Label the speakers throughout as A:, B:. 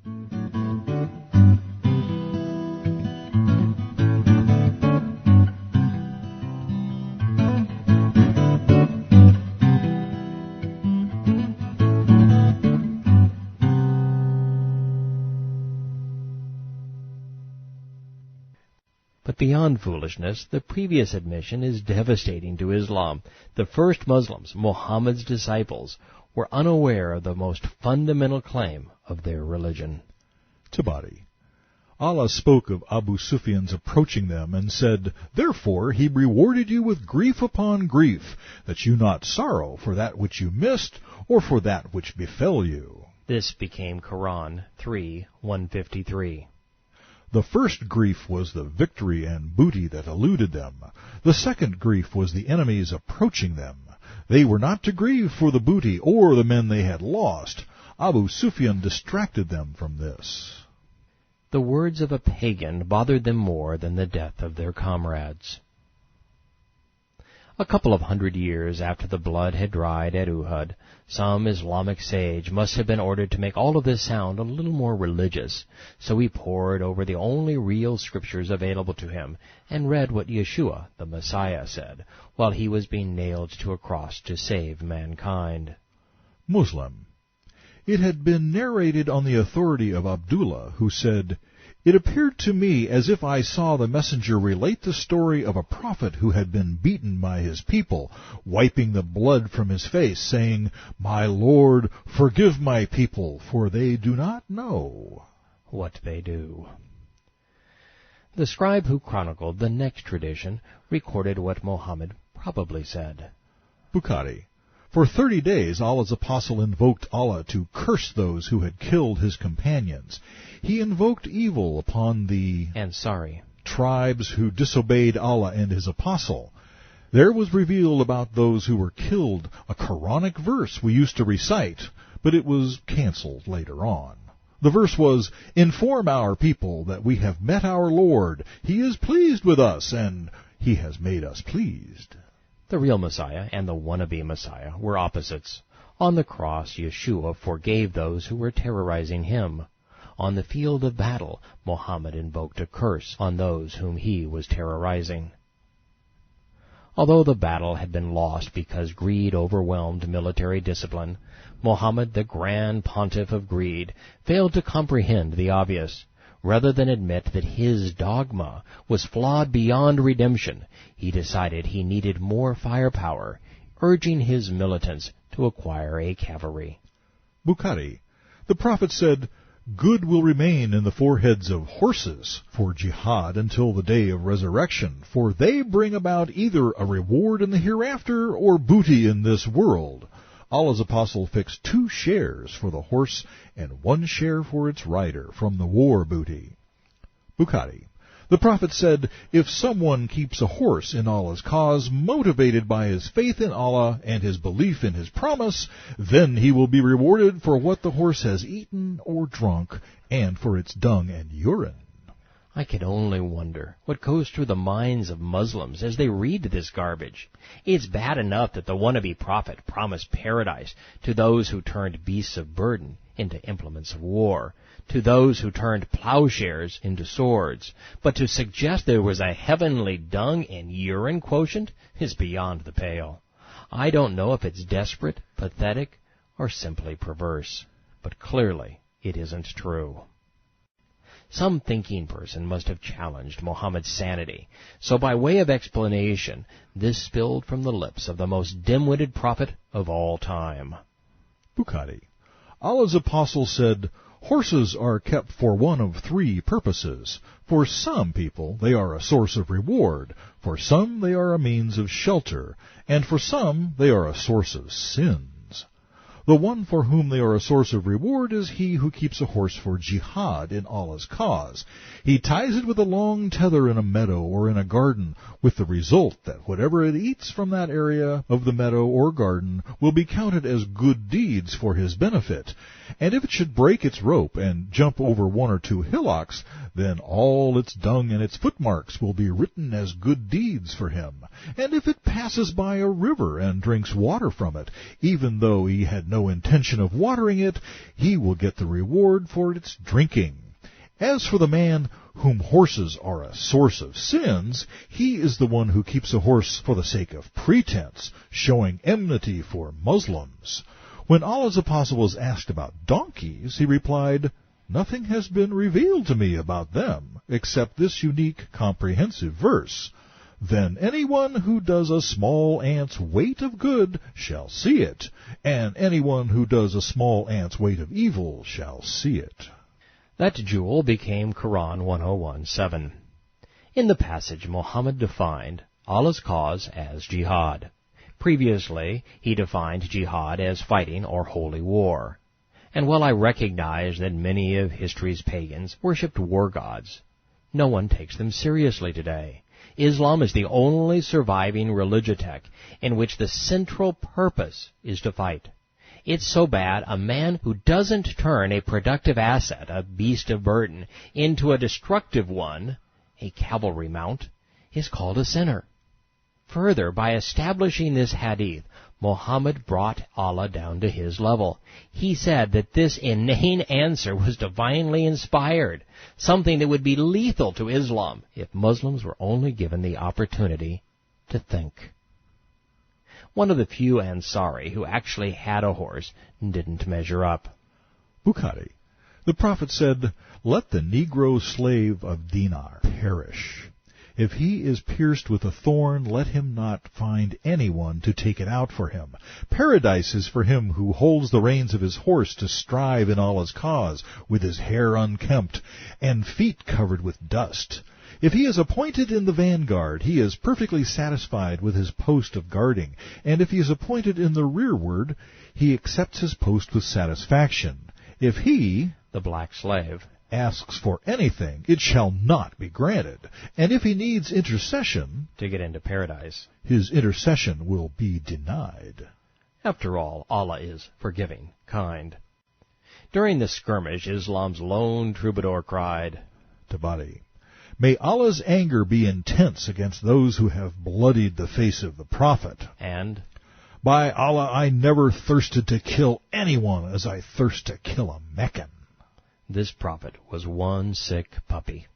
A: But beyond foolishness, the previous admission is devastating to Islam. The first Muslims, Muhammad's disciples, were unaware of the most fundamental claim of their religion.
B: Tabari. Allah spoke of Abu Sufyan's approaching them and said, "Therefore he rewarded you with grief upon grief, that you not sorrow for that which you missed, or for that which befell you."
A: This became Quran 3:153.
B: The first grief was the victory and booty that eluded them. The second grief was the enemies approaching them. They were not to grieve for the booty or the men they had lost. Abu Sufyan distracted them from this.
A: The words of a pagan bothered them more than the death of their comrades. A couple of 100 years after the blood had dried at Uhud, some Islamic sage must have been ordered to make all of this sound a little more religious, so he pored over the only real scriptures available to him and read what Yeshua, the Messiah, said while he was being nailed to a cross to save mankind.
B: Muslim. It had been narrated on the authority of Abdullah, who said, "It appeared to me as if I saw the messenger relate the story of a prophet who had been beaten by his people, wiping the blood from his face, saying, 'My Lord, forgive my people, for they do not know
A: what they do.'" The scribe who chronicled the next tradition recorded what Muhammad probably said.
B: Bukhari. For 30 days Allah's apostle invoked Allah to curse those who had killed his companions. He invoked evil upon the tribes who disobeyed Allah and his apostle. There was revealed about those who were killed a Quranic verse we used to recite, but it was cancelled later on. The verse was, "Inform our people that we have met our Lord. He is pleased with us, and he has made us pleased."
A: The real Messiah and the wannabe Messiah were opposites. On the cross, Yeshua forgave those who were terrorizing him. On the field of battle, Muhammad invoked a curse on those whom he was terrorizing. Although the battle had been lost because greed overwhelmed military discipline, Muhammad, the grand pontiff of greed, failed to comprehend the obvious. Rather than admit that his dogma was flawed beyond redemption, he decided he needed more firepower, urging his militants to acquire a cavalry.
B: Bukhari. The Prophet said, "Good will remain in the foreheads of horses for jihad until the day of resurrection, for they bring about either a reward in the hereafter or booty in this world." Allah's apostle fixed 2 shares for the horse and 1 share for its rider from the war booty. Bukhari. The Prophet said, "If someone keeps a horse in Allah's cause, motivated by his faith in Allah and his belief in his promise, then he will be rewarded for what the horse has eaten or drunk, and for its dung and urine."
A: I can only wonder what goes through the minds of Muslims as they read this garbage. It's bad enough that the wannabe prophet promised paradise to those who turned beasts of burden into implements of war, to those who turned plowshares into swords. But to suggest there was a heavenly dung and urine quotient is beyond the pale. I don't know if it's desperate, pathetic, or simply perverse. But clearly it isn't true. Some thinking person must have challenged Muhammad's sanity, so by way of explanation, this spilled from the lips of the most dim-witted prophet of all time.
B: Bukhari. Allah's apostle said, "Horses are kept for one of 3 purposes. For some people they are a source of reward, for some they are a means of shelter, and for some they are a source of sins. The one for whom they are a source of reward is he who keeps a horse for jihad in Allah's cause. He ties it with a long tether in a meadow or in a garden, with the result that whatever it eats from that area of the meadow or garden will be counted as good deeds for his benefit, And if it should break its rope and jump over one or two hillocks, then all its dung and its footmarks will be written as good deeds for him. And if it passes by a river and drinks water from it, even though he had no intention of watering it, he will get the reward for its drinking. As for the man whom horses are a source of sins, he is the one who keeps a horse for the sake of pretense, showing enmity for Muslims. When Allah's apostle was asked about donkeys, he replied, "Nothing has been revealed to me about them, except this unique, comprehensive verse. Then anyone who does a small ant's weight of good shall see it, and anyone who does a small ant's weight of evil shall see it."
A: That jewel became Quran 101:7. In the passage, Muhammad defined Allah's cause as jihad. Previously, he defined jihad as fighting or holy war. And while I recognize that many of history's pagans worshipped war gods, no one takes them seriously today. Islam is the only surviving religitech in which the central purpose is to fight. It's so bad, a man who doesn't turn a productive asset, a beast of burden, into a destructive one, a cavalry mount, is called a sinner. Further, by establishing this hadith, Muhammad brought Allah down to his level. He said that this inane answer was divinely inspired, something that would be lethal to Islam if Muslims were only given the opportunity to think. One of the few Ansari who actually had a horse didn't measure up.
B: Bukhari. The Prophet said, "Let the Negro slave of Dinar perish. If he is pierced with a thorn, let him not find anyone to take it out for him. Paradise is for him who holds the reins of his horse to strive in Allah's cause, with his hair unkempt, and feet covered with dust. If he is appointed in the vanguard, he is perfectly satisfied with his post of guarding, and if he is appointed in the rearward, he accepts his post with satisfaction. If he,"
A: the black slave,
B: "asks for anything, it shall not be granted, and if he needs intercession,"
A: to get into paradise,
B: "his intercession will be denied."
A: After all, Allah is forgiving, kind. During the skirmish, Islam's lone troubadour cried,
B: Tabari. "May Allah's anger be intense against those who have bloodied the face of the Prophet."
A: And,
B: "By Allah, I never thirsted to kill anyone as I thirst to kill a Meccan."
A: This prophet was one sick puppy.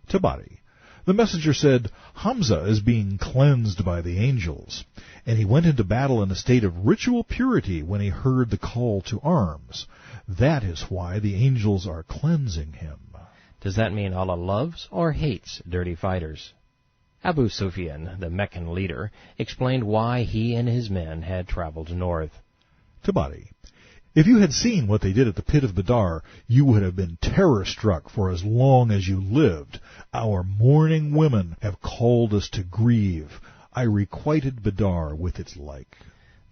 B: Tabari. The messenger said, "Hamza is being cleansed by the angels, and he went into battle in a state of ritual purity when he heard the call to arms. That is why the angels are cleansing him."
A: Does that mean Allah loves or hates dirty fighters? Abu Sufyan, the Meccan leader, explained why he and his men had traveled north.
B: Tabari. "If you had seen what they did at the pit of Badar, you would have been terror-struck for as long as you lived. Our mourning women have called us to grieve. I requited Badar with its like."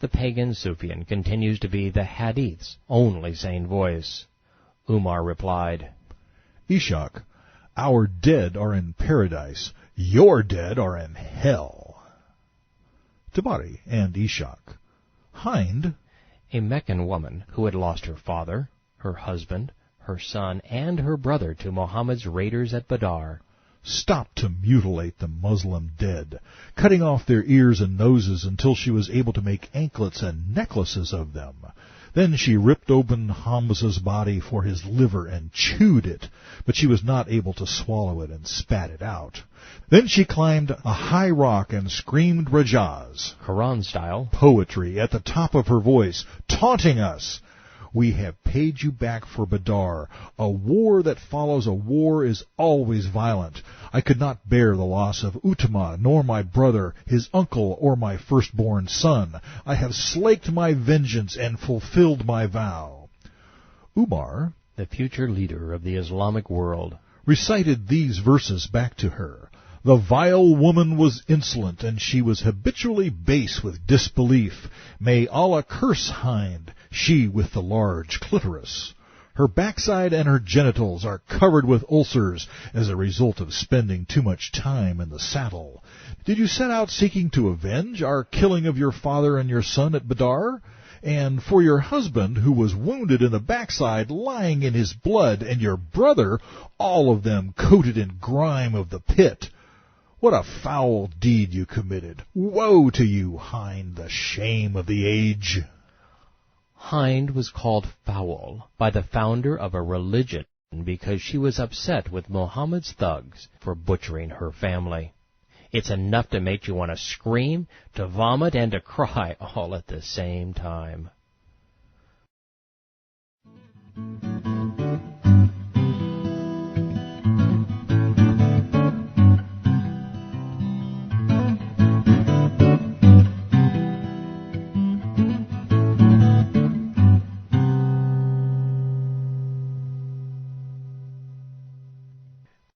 A: The pagan Sufyan continues to be the Hadith's only sane voice. Umar replied,
B: Ishaq. "Our dead are in paradise. Your dead are in hell." Tabari and Ishaq. Hind.
A: A Meccan woman who had lost her father, her husband, her son, and her brother to Muhammad's raiders at Badar,
B: stopped to mutilate the Muslim dead, cutting off their ears and noses until she was able to make anklets and necklaces of them. Then she ripped open Hamza's body for his liver and chewed it, but she was not able to swallow it and spat it out. Then she climbed a high rock and screamed Rajaz,
A: Quran style,
B: poetry, at the top of her voice, taunting us. "We have paid you back for Badar. A war that follows a war is always violent. I could not bear the loss of Utama, nor my brother, his uncle, or my firstborn son. I have slaked my vengeance and fulfilled my vow." Umar,
A: the future leader of the Islamic world,
B: recited these verses back to her. "The vile woman was insolent, and she was habitually base with disbelief. May Allah curse Hind, she with the large clitoris. Her backside and her genitals are covered with ulcers as a result of spending too much time in the saddle. Did you set out seeking to avenge our killing of your father and your son at Badar? and for your husband who was wounded in the backside, lying in his blood, and your brother, all of them coated in grime of the pit. What a foul deed you committed! Woe to you, Hind, the shame of the age!"
A: Hind was called foul by the founder of a religion because she was upset with Muhammad's thugs for butchering her family. It's enough to make you want to scream, to vomit, and to cry all at the same time.